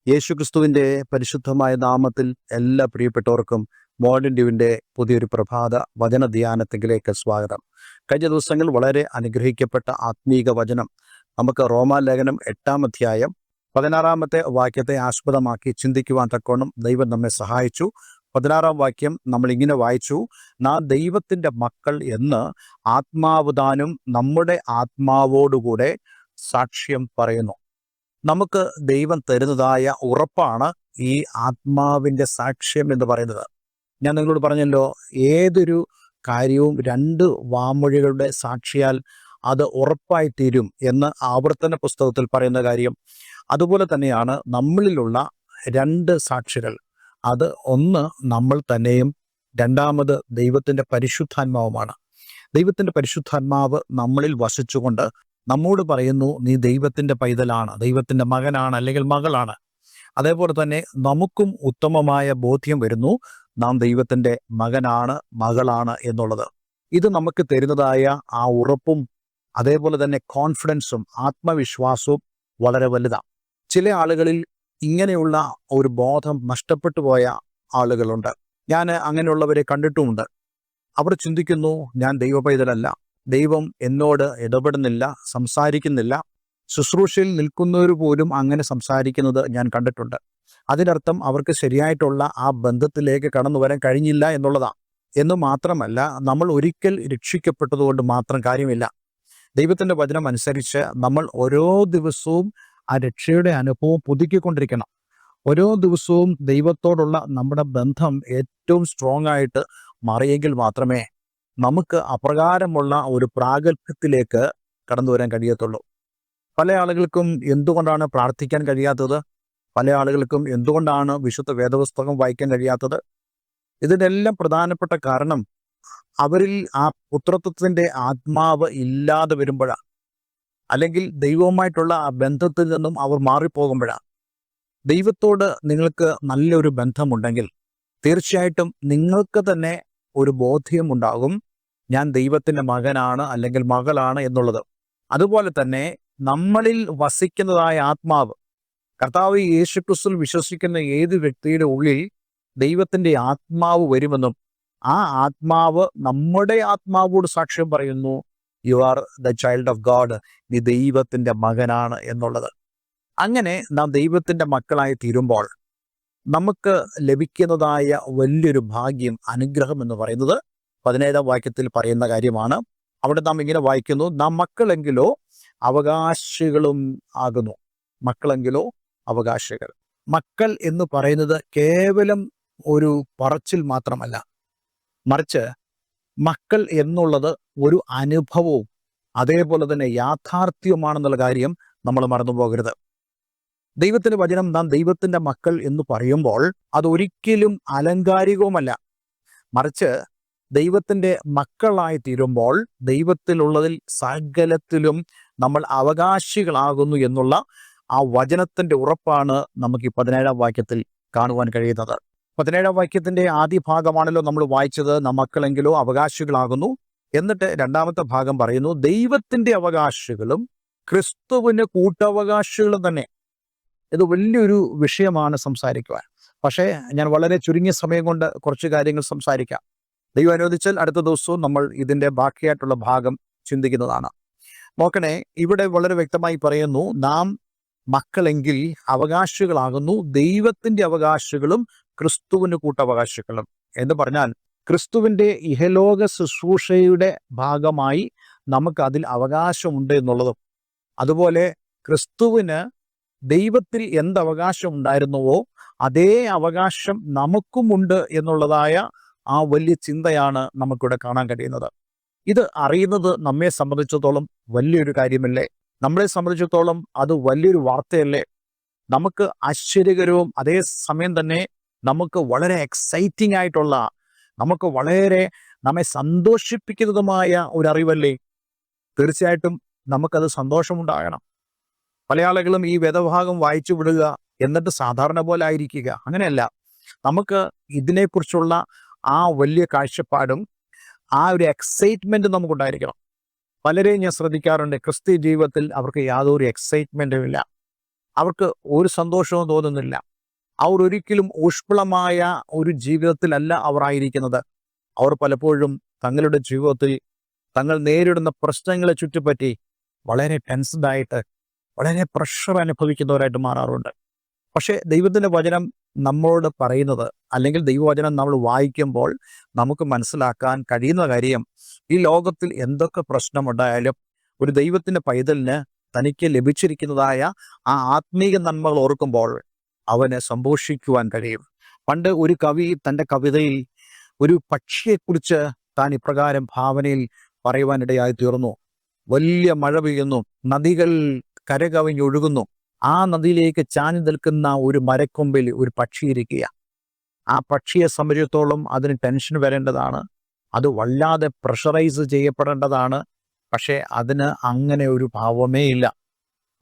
യേശുക്രിസ്തുവിൻ്റെ പരിശുദ്ധമായ നാമത്തിൽ എല്ലാ പ്രിയപ്പെട്ടവർക്കും മോർണിംഗ് ഡ്യൂവിൻ്റെ പുതിയൊരു പ്രഭാത വചന ധ്യാനത്തിലേക്ക് സ്വാഗതം. കഴിഞ്ഞ ദിവസങ്ങൾ വളരെ അനുഗ്രഹിക്കപ്പെട്ട ആത്മീക വചനം നമുക്ക് റോമാലേഖനം 8-ാം അധ്യായം 16-ാമത്തെ വാക്യത്തെ ആസ്പദമാക്കി ചിന്തിക്കുവാൻ തക്കോണം ദൈവം നമ്മെ സഹായിച്ചു. 16-ാം വാക്യം നമ്മൾ ഇങ്ങനെ വായിച്ചു: നാം ദൈവത്തിൻ്റെ മക്കൾ എന്ന് ആത്മാവ് താനും നമ്മുടെ ആത്മാവോടുകൂടെ സാക്ഷ്യം പറയുന്നു. നമുക്ക് ദൈവം തരുന്നതായ ഉറപ്പാണ് ഈ ആത്മാവിൻ്റെ സാക്ഷ്യം എന്ന് പറയുന്നത്. ഞാൻ നിങ്ങളോട് പറഞ്ഞല്ലോ, ഏതൊരു കാര്യവും 2 വാമൊഴികളുടെ സാക്ഷിയാൽ അത് ഉറപ്പായി തീരും എന്ന് ആവർത്തന പുസ്തകത്തിൽ പറയുന്ന കാര്യം. അതുപോലെ തന്നെയാണ് നമ്മളിലുള്ള 2 സാക്ഷികൾ. അത് ഒന്ന് നമ്മൾ തന്നെയും, രണ്ടാമത് ദൈവത്തിൻ്റെ പരിശുദ്ധാത്മാവുമാണ്. ദൈവത്തിൻ്റെ പരിശുദ്ധാത്മാവ് നമ്മളിൽ വസിച്ചുകൊണ്ട് നമ്മോട് പറയുന്നു, നീ ദൈവത്തിൻ്റെ പൈതലാണ്, ദൈവത്തിൻ്റെ മകനാണ് അല്ലെങ്കിൽ മകളാണ്. അതേപോലെ തന്നെ നമുക്കും ഉത്തമമായ ബോധ്യം വരുന്നു, നാം ദൈവത്തിൻ്റെ മകനാണ്, മകളാണ് എന്നുള്ളത്. ഇത് നമുക്ക് തരുന്നതായ ആ ഉറപ്പും അതേപോലെ തന്നെ കോൺഫിഡൻസും ആത്മവിശ്വാസവും വളരെ വലുതാണ്. ചില ആളുകളിൽ ഇങ്ങനെയുള്ള ഒരു ബോധം നഷ്ടപ്പെട്ടു പോയ ആളുകളുണ്ട്. ഞാൻ അങ്ങനെയുള്ളവരെ കണ്ടിട്ടുമുണ്ട്. അവർ ചിന്തിക്കുന്നു, ഞാൻ ദൈവ പൈതലല്ല, ദൈവം എന്നോട് ഇടപെടുന്നില്ല, സംസാരിക്കുന്നില്ല. ശുശ്രൂഷയിൽ നിൽക്കുന്നവർ പോലും അങ്ങനെ സംസാരിക്കുന്നത് ഞാൻ കണ്ടിട്ടുണ്ട്. അതിനർത്ഥം അവർക്ക് ശരിയായിട്ടുള്ള ആ ബന്ധത്തിലേക്ക് കടന്നു വരാൻ കഴിഞ്ഞില്ല എന്നുള്ളതാണ്. എന്ന് മാത്രമല്ല, നമ്മൾ ഒരിക്കൽ രക്ഷിക്കപ്പെട്ടതുകൊണ്ട് മാത്രം കാര്യമില്ല. ദൈവത്തിൻ്റെ വചനം അനുസരിച്ച് നമ്മൾ ഓരോ ദിവസവും ആ രക്ഷയുടെ അനുഭവം പുതുക്കിക്കൊണ്ടിരിക്കണം. ഓരോ ദിവസവും ദൈവത്തോടുള്ള നമ്മുടെ ബന്ധം ഏറ്റവും സ്ട്രോങ് ആയിട്ട് മാറിയെങ്കിൽ മാത്രമേ നമുക്ക് അപ്രകാരമുള്ള ഒരു പ്രാഗൽഭ്യത്തിലേക്ക് കടന്നു വരാൻ കഴിയത്തുള്ളൂ. പല ആളുകൾക്കും എന്തുകൊണ്ടാണ് പ്രാർത്ഥിക്കാൻ കഴിയാത്തത്? പല ആളുകൾക്കും എന്തുകൊണ്ടാണ് വിശുദ്ധ വേദപുസ്തകം വായിക്കാൻ കഴിയാത്തത്? ഇതിനെല്ലാം പ്രധാനപ്പെട്ട കാരണം അവരിൽ ആ പുത്രത്വത്തിൻ്റെ ആത്മാവ് ഇല്ലാതെ വരുമ്പോഴാണ്, അല്ലെങ്കിൽ ദൈവവുമായിട്ടുള്ള ആ ബന്ധത്തിൽ നിന്നും അവർ മാറിപ്പോകുമ്പോഴാണ്. ദൈവത്തോട് നിങ്ങൾക്ക് നല്ലൊരു ബന്ധമുണ്ടെങ്കിൽ തീർച്ചയായിട്ടും നിങ്ങൾക്ക് തന്നെ ഒരു ബോധ്യമുണ്ടാകും, ഞാൻ ദൈവത്തിൻ്റെ മകനാണ് അല്ലെങ്കിൽ മകളാണ് എന്നുള്ളത്. അതുപോലെ തന്നെ നമ്മളിൽ വസിക്കുന്നതായ ആത്മാവ്, കർത്താവ് യേശുക്രിസ്തുവിൽ വിശ്വസിക്കുന്ന ഏത് വ്യക്തിയുടെ ഉള്ളിൽ ദൈവത്തിൻ്റെ ആത്മാവ് വരുമെന്നും ആ ആത്മാവ് നമ്മുടെ ആത്മാവോട് സാക്ഷ്യം പറയുന്നു, you are the child of God, നീ ദൈവത്തിൻ്റെ മകനാണ് എന്നുള്ളത്. അങ്ങനെ നാം ദൈവത്തിൻ്റെ മക്കളായി തീരുമ്പോൾ നമുക്ക് ലഭിക്കുന്നതായ വലിയൊരു ഭാഗ്യം, അനുഗ്രഹം എന്ന് പറയുന്നത് 17-ാം വാക്യത്തിൽ പറയുന്ന കാര്യമാണ്. അവിടെ നാം ഇങ്ങനെ വായിക്കുന്നു: നാം മക്കളെങ്കിലോ അവകാശികളും ആകുന്നു. മക്കളെങ്കിലോ അവകാശികൾ. മക്കൾ എന്ന് പറയുന്നത് കേവലം ഒരു പറച്ചിൽ മാത്രമല്ല, മറിച്ച് മക്കൾ എന്നുള്ളത് ഒരു അനുഭവവും അതേപോലെ തന്നെ യാഥാർത്ഥ്യവുമാണെന്നുള്ള കാര്യം നമ്മൾ മറന്നു പോകരുത്. ദൈവത്തിൻ്റെ വചനം നാം ദൈവത്തിൻ്റെ മക്കൾ എന്ന് പറയുമ്പോൾ അതൊരിക്കലും അലങ്കാരികവുമല്ല, മറിച്ച് ദൈവത്തിൻ്റെ മക്കളായി തീരുമ്പോൾ ദൈവത്തിലുള്ളതിൽ സകലത്തിലും നമ്മൾ അവകാശികളാകുന്നു എന്നുള്ള ആ വചനത്തിൻ്റെ ഉറപ്പാണ് നമുക്ക് ഈ 17-ാം വാക്യത്തിൽ കാണുവാൻ കഴിയുന്നത്. 17-ാം വാക്യത്തിൻ്റെ ആദ്യ ഭാഗമാണല്ലോ നമ്മൾ വായിച്ചത്, നാം മക്കളെങ്കിലോ അവകാശികളാകുന്നു. എന്നിട്ട് 2-ാമത്തെ ഭാഗം പറയുന്നു, ദൈവത്തിൻ്റെ അവകാശികളും ക്രിസ്തുവിന് കൂട്ടവകാശികളും തന്നെ. ഇത് വലിയൊരു വിഷയമാണ് സംസാരിക്കുവാൻ. പക്ഷേ ഞാൻ വളരെ ചുരുങ്ങിയ സമയം കൊണ്ട് കുറച്ച് കാര്യങ്ങൾ സംസാരിക്കാം. ദൈവം അനുവദിച്ചാൽ അടുത്ത ദിവസവും നമ്മൾ ഇതിൻ്റെ ബാക്കിയായിട്ടുള്ള ഭാഗം ചിന്തിക്കുന്നതാണ്. നോക്കണേ, ഇവിടെ വളരെ വ്യക്തമായി പറയുന്നു, നാം മക്കളെങ്കിൽ അവകാശികളാകുന്നു, ദൈവത്തിൻ്റെ അവകാശികളും ക്രിസ്തുവിന് കൂട്ടവകാശികളും. എന്ന് പറഞ്ഞാൽ ക്രിസ്തുവിൻ്റെ ഇഹലോക ശുശ്രൂഷയുടെ ഭാഗമായി നമുക്ക് അതിൽ അവകാശമുണ്ട് എന്നുള്ളതും, അതുപോലെ ക്രിസ്തുവിന് ദൈവത്തിൽ എന്ത് അവകാശം ഉണ്ടായിരുന്നുവോ അതേ അവകാശം നമുക്കുമുണ്ട് എന്നുള്ളതായ ആ വലിയ ചിന്തയാണ് നമുക്കിവിടെ കാണാൻ കഴിയുന്നത്. ഇത് അറിയുന്നത് നമ്മെ സംബന്ധിച്ചിടത്തോളം വലിയൊരു കാര്യമല്ലേ? നമ്മളെ സംബന്ധിച്ചിടത്തോളം അത് വലിയൊരു വാർത്തയല്ലേ? നമുക്ക് ആശ്ചര്യകരവും അതേ സമയം തന്നെ നമുക്ക് വളരെ എക്സൈറ്റിംഗ് ആയിട്ടുള്ള, നമുക്ക് വളരെ നമ്മെ സന്തോഷിപ്പിക്കുന്നതുമായ ഒരു അറിവല്ലേ? തീർച്ചയായിട്ടും നമുക്കത് സന്തോഷമുണ്ടാകണം. പല ആളുകളും ഈ വേദഭാഗം വായിച്ചു വിടുക, എന്നിട്ട് സാധാരണ പോലെ ആയിരിക്കുക. അങ്ങനെയല്ല. നമുക്ക് ഇതിനെക്കുറിച്ചുള്ള ആ വലിയ കാഴ്ചപ്പാടും ആ ഒരു എക്സൈറ്റ്മെൻറ്റും നമുക്കുണ്ടായിരിക്കണം. പലരെയും ഞാൻ ശ്രദ്ധിക്കാറുണ്ട്, ക്രിസ്തീയ ജീവിതത്തിൽ അവർക്ക് യാതൊരു എക്സൈറ്റ്മെൻറ്റും ഇല്ല. അവർക്ക് ഒരു സന്തോഷവും തോന്നുന്നില്ല. അവർ ഒരിക്കലും ഊഷ്മളമായ ഒരു ജീവിതത്തിലല്ല അവർ ആയിരിക്കുന്നത്. അവർ പലപ്പോഴും തങ്ങളുടെ ജീവിതത്തിൽ തങ്ങൾ നേരിടുന്ന പ്രശ്നങ്ങളെ ചുറ്റിപ്പറ്റി വളരെ ടെൻസ്ഡായിട്ട്, വളരെ പ്രഷർ അനുഭവിക്കുന്നവരായിട്ട് മാറാറുണ്ട്. പക്ഷേ ദൈവത്തിൻ്റെ വചനം നമ്മളോട് പറയുന്നത്, അല്ലെങ്കിൽ ദൈവവചനം നമ്മൾ വായിക്കുമ്പോൾ നമുക്ക് മനസ്സിലാക്കാൻ കഴിയുന്ന കാര്യം, ഈ ലോകത്തിൽ എന്തൊക്കെ പ്രശ്നമുണ്ടായാലും ഒരു ദൈവത്തിൻ്റെ പൈതലിന് തനിക്ക് ലഭിച്ചിരിക്കുന്നതായ ആ ആത്മീക നന്മകൾ ഓർക്കുമ്പോൾ അവന് സന്തോഷിക്കുവാൻ കഴിയും. പണ്ട് ഒരു കവി തൻ്റെ കവിതയിൽ ഒരു പക്ഷിയെക്കുറിച്ച് താൻ ഇപ്രകാരം ഭാവനയിൽ പറയുവാനിടയായി തീർന്നു. വലിയ മഴ പെയ്യുന്നു, നദികൾ കരകവിഞ്ഞൊഴുകുന്നു, ആ നദിയിലേക്ക് ചാഞ്ഞു നിൽക്കുന്ന ഒരു മരക്കൊമ്പിൽ ഒരു പക്ഷി ഇരിക്കുക. ആ പക്ഷിയെ സംബന്ധിച്ചിടത്തോളം അതിന് ടെൻഷൻ വരേണ്ടതാണ്, അത് വല്ലാതെ പ്രഷറൈസ് ചെയ്യപ്പെടേണ്ടതാണ്. പക്ഷേ അതിന് അങ്ങനെ ഒരു ഭാവമേ ഇല്ല.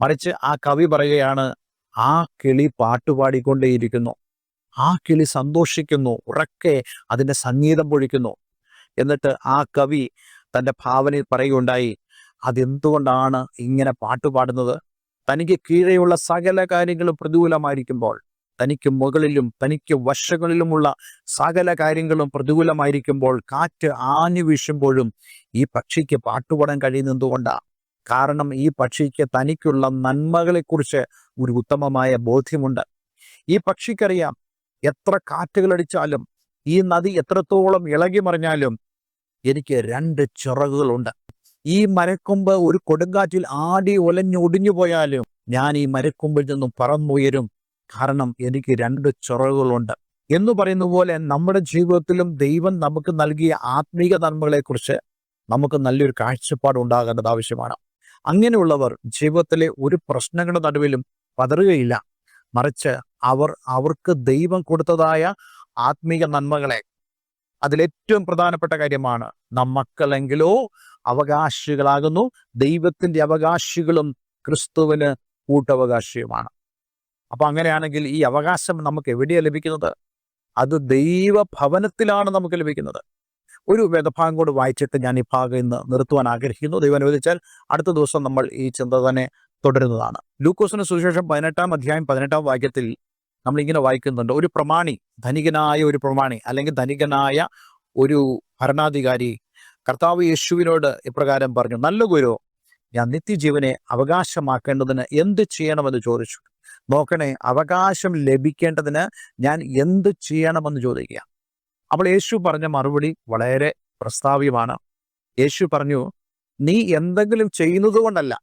മറിച്ച് ആ കവി പറയുകയാണ്, ആ കിളി പാട്ടുപാടിക്കൊണ്ടേയിരിക്കുന്നു, ആ കിളി സന്തോഷിക്കുന്നു, ഉറക്കെ അതിൻ്റെ സംഗീതം പൊഴിക്കുന്നു. എന്നിട്ട് ആ കവി തൻ്റെ ഭാവനയിൽ പറയുകയുണ്ടായി, അതെന്തുകൊണ്ടാണ് ഇങ്ങനെ പാട്ടുപാടുന്നത്? തനിക്ക് കീഴെയുള്ള സകല കാര്യങ്ങളും പ്രതികൂലമായിരിക്കുമ്പോൾ, തനിക്ക് മുകളിലും തനിക്ക് വശങ്ങളിലുമുള്ള സകല കാര്യങ്ങളും പ്രതികൂലമായിരിക്കുമ്പോൾ, കാറ്റ് ആഞ്ഞു വീശുമ്പോഴും ഈ പക്ഷിക്ക് പാട്ടുപാടാൻ കഴിയുന്നത് എന്തുകൊണ്ടാണ്? കാരണം ഈ പക്ഷിക്ക് തനിക്കുള്ള നന്മകളെക്കുറിച്ച് ഒരു ഉത്തമമായ ബോധ്യമുണ്ട്. ഈ പക്ഷിക്കറിയാം, എത്ര കാറ്റുകളടിച്ചാലും ഈ നദി എത്രത്തോളം ഇളകി മറിഞ്ഞാലും എനിക്ക് 2 ചിറകുകളുണ്ട്. ഈ മരക്കൊമ്പ് ഒരു കൊടുങ്കാറ്റിൽ ആടി ഒലഞ്ഞൊടിഞ്ഞു പോയാലും ഞാൻ ഈ മരക്കൊമ്പിൽ നിന്നും പറന്നുയരും, കാരണം എനിക്ക് 2 ചിറകുകളുണ്ട് എന്ന് പറയുന്ന പോലെ നമ്മുടെ ജീവിതത്തിലും ദൈവം നമുക്ക് നൽകിയ ആത്മീക നന്മകളെക്കുറിച്ച് നമുക്ക് നല്ലൊരു കാഴ്ചപ്പാട് ഉണ്ടാകേണ്ടത് ആവശ്യമാണ്. അങ്ങനെയുള്ളവർ ജീവിതത്തിലെ ഒരു പ്രശ്നങ്ങളുടെ നടുവിലും പതറുകയില്ല. മറിച്ച് അവർക്ക് ദൈവം കൊടുത്തതായ ആത്മീക നന്മകളെ, അതിലേറ്റവും പ്രധാനപ്പെട്ട കാര്യമാണ്, നാം മക്കളെങ്കിലോ അവകാശികളാകുന്നു, ദൈവത്തിൻ്റെ അവകാശികളും ക്രിസ്തുവിന് കൂട്ടവകാശിയുമാണ്. അപ്പൊ അങ്ങനെയാണെങ്കിൽ ഈ അവകാശം നമുക്ക് എവിടെയാണ് ലഭിക്കുന്നത്? അത് ദൈവഭവനത്തിലാണ് നമുക്ക് ലഭിക്കുന്നത്. ഒരു വേദഭാഗം കൂടി വായിച്ചിട്ട് ഞാൻ ഈ ഭാഗം ഇന്ന് നിർത്തുവാൻ ആഗ്രഹിക്കുന്നു. ദൈവം അനുവദിച്ചാൽ അടുത്ത ദിവസം നമ്മൾ ഈ ചിന്ത തന്നെ തുടരുന്നതാണ്. ലൂക്കോസിന് സുവിശേഷം 18-ാം അധ്യായം 18-ാം വാക്യത്തിൽ നമ്മളിങ്ങനെ വായിക്കുന്നുണ്ട്, ഒരു പ്രമാണി, ധനികനായ ഒരു പ്രമാണി അല്ലെങ്കിൽ ധനികനായ ഒരു ഭരണാധികാരി കർത്താവ് യേശുവിനോട് ഇപ്രകാരം പറഞ്ഞു, നല്ല ഗുരു, ഞാൻ നിത്യജീവനെ അവകാശമാക്കേണ്ടതിന് എന്ത് ചെയ്യണമെന്ന് ചോദിച്ചു. നോക്കണേ, അവകാശം ലഭിക്കേണ്ടതിന് ഞാൻ എന്ത് ചെയ്യണമെന്ന് ചോദിക്കുക. അപ്പോൾ യേശു പറഞ്ഞ മറുപടി വളരെ പ്രസ്താവ്യമാണ്. യേശു പറഞ്ഞു, നീ എന്തെങ്കിലും ചെയ്യുന്നത് കൊണ്ടല്ല,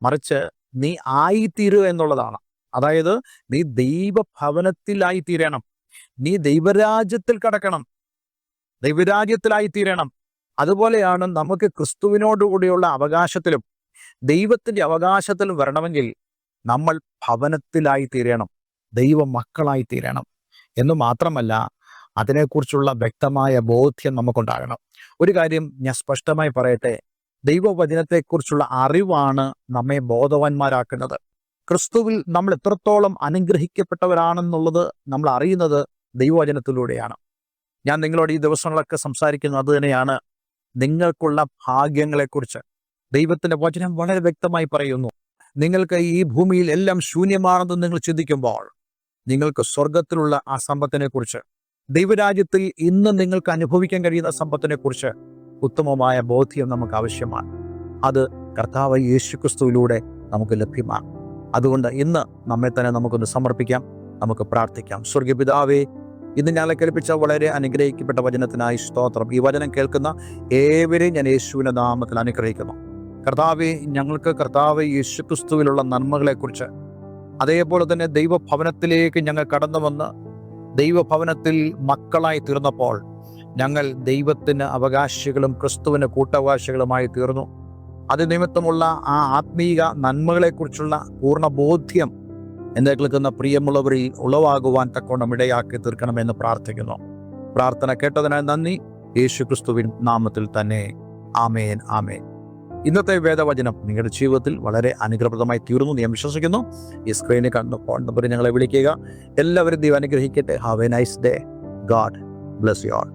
മറിച്ച് നീ ആയിത്തീരുക എന്നുള്ളതാണ്. അതായത് നീ ദൈവഭവനത്തിലായിത്തീരണം, നീ ദൈവരാജ്യത്തിൽ കടക്കണം, ദൈവരാജ്യത്തിലായിത്തീരണം. അതുപോലെയാണ് നമുക്ക് ക്രിസ്തുവിനോടുകൂടിയുള്ള അവകാശത്തിലും ദൈവത്തിൻ്റെ അവകാശത്തിലും വരണമെങ്കിൽ നമ്മൾ ഭവനത്തിലായിത്തീരണം, ദൈവ മക്കളായിത്തീരണം. എന്ന് മാത്രമല്ല, അതിനെക്കുറിച്ചുള്ള വ്യക്തമായ ബോധ്യം നമുക്കുണ്ടാകണം. ഒരു കാര്യം ഞാൻ സ്പഷ്ടമായി പറയട്ടെ, ദൈവവചനത്തെക്കുറിച്ചുള്ള അറിവാണ് നമ്മെ ബോധവാന്മാരാക്കുന്നത്. ക്രിസ്തുവിൽ നമ്മൾ എത്രത്തോളം അനുഗ്രഹിക്കപ്പെട്ടവരാണെന്നുള്ളത് നമ്മൾ അറിയുന്നത് ദൈവവചനത്തിലൂടെയാണ്. ഞാൻ നിങ്ങളോട് ഈ ദിവസങ്ങളൊക്കെ സംസാരിക്കുന്നത് അത് തന്നെയാണ്. നിങ്ങൾക്കുള്ള ഭാഗ്യങ്ങളെക്കുറിച്ച് ദൈവത്തിൻ്റെ വചനം വളരെ വ്യക്തമായി പറയുന്നു. നിങ്ങൾക്ക് ഈ ഭൂമിയിൽ എല്ലാം ശൂന്യമാണെന്ന് നിങ്ങൾ ചിന്തിക്കുമ്പോൾ, നിങ്ങൾക്ക് സ്വർഗത്തിലുള്ള ആ സമ്പത്തിനെക്കുറിച്ച്, ദൈവരാജ്യത്തിൽ ഇന്ന് നിങ്ങൾക്ക് അനുഭവിക്കാൻ കഴിയുന്ന സമ്പത്തിനെക്കുറിച്ച് ഉത്തമമായ ബോധ്യം നമുക്ക് ആവശ്യമാണ്. അത് കർത്താവ് യേശുക്രിസ്തുവിലൂടെ നമുക്ക് ലഭ്യമാണ്. അതുകൊണ്ട് ഇന്ന് നമ്മെ തന്നെ നമുക്കൊന്ന് സമർപ്പിക്കാം, നമുക്ക് പ്രാർത്ഥിക്കാം. സ്വർഗീയ പിതാവേ, ഇന്ന് ഞങ്ങളെ കേൾപ്പിച്ച വളരെ അനുഗ്രഹിക്കപ്പെട്ട വചനത്തിനായി സ്തോത്രം. ഈ വചനം കേൾക്കുന്ന ഏവരെയും ഞാൻ യേശുവിൻ്റെ നാമത്തിൽ അനുഗ്രഹിക്കുന്നു. കർത്താവെ, ഞങ്ങൾക്ക് കർത്താവ് യേശുക്രിസ്തുവിലുള്ള നന്മകളെക്കുറിച്ച്, അതേപോലെ തന്നെ ദൈവഭവനത്തിലേക്ക് ഞങ്ങൾ കടന്നു വന്ന് ദൈവഭവനത്തിൽ മക്കളായി തീർന്നപ്പോൾ ഞങ്ങൾ ദൈവത്തിന് അവകാശികളും ക്രിസ്തുവിന് കൂട്ടവകാശികളുമായി തീർന്നു. അത് നിമിത്തമുള്ള ആ ആത്മീക നന്മകളെക്കുറിച്ചുള്ള പൂർണ്ണ ബോധ്യം എന്നെ കേൾക്കുന്ന പ്രിയമുള്ളവരിൽ ഉളവാകുവാൻ തക്കോണം ഇടയാക്കി തീർക്കണമെന്ന് പ്രാർത്ഥിക്കുന്നു. പ്രാർത്ഥന കേട്ടതിനായി നന്ദി. യേശുക്രിസ്തുവിൻ നാമത്തിൽ തന്നെ. ആമേൻ, ആമേൻ. ഇന്നത്തെ വേദവചനം നിങ്ങളുടെ ജീവിതത്തിൽ വളരെ അനുഗ്രഹപ്രദമായി തീർന്നു ഞാൻ വിശ്വസിക്കുന്നു. ഈ സ്ക്രീനിൽ കണ്ട ഫോൺ നമ്പറിൽ ഞങ്ങളെ വിളിക്കുക. എല്ലാവരും ദൈവം അനുഗ്രഹിക്കട്ടെ. Have A nice day. God bless you all.